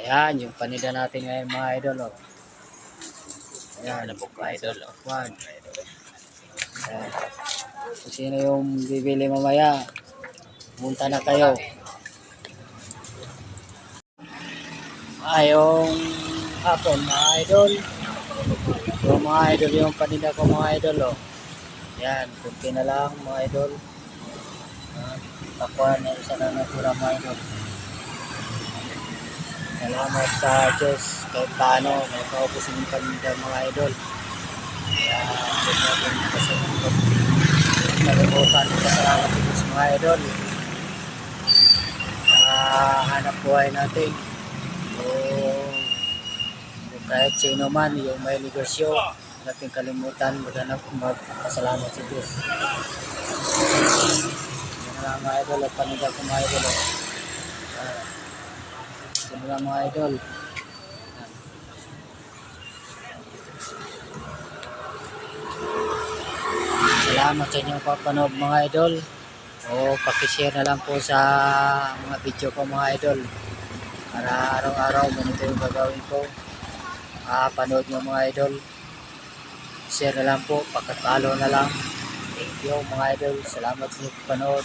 Yan, yung paninda natin ngayon mga idol. Oh. Ayan, Labok ka idol. Kwan. Ayan. Kung sino yung bibili mamaya, punta na kayo. Yung hapon mga idol. Yung mga idol yung paninda ko mga idol. Oh. Yan, kunti na lang mga idol. Pakuha na isa na natura mga idol. Salamat sa Diyos kahit paano may paubusin yung paninda mga idol. Kaya huwag natin kasunod. Nalimutan yung kasalamat sa Diyos mga idol. Hanap buhay natin. Kahit sino man yung may negosyo, natin kalimutan magpasalamat sa Diyos. Yan lang mga idol at paninda ko mga idol. Yan lang mga idol. Salamat sa inyong papanood mga idol. Pakishare na lang po sa mga video ko mga idol. Para araw-araw ganito yung gagawin ko. Panood nyo mga idol. Share na lang po, pakatalo na lang. Thank you mga idol. Salamat sa panood.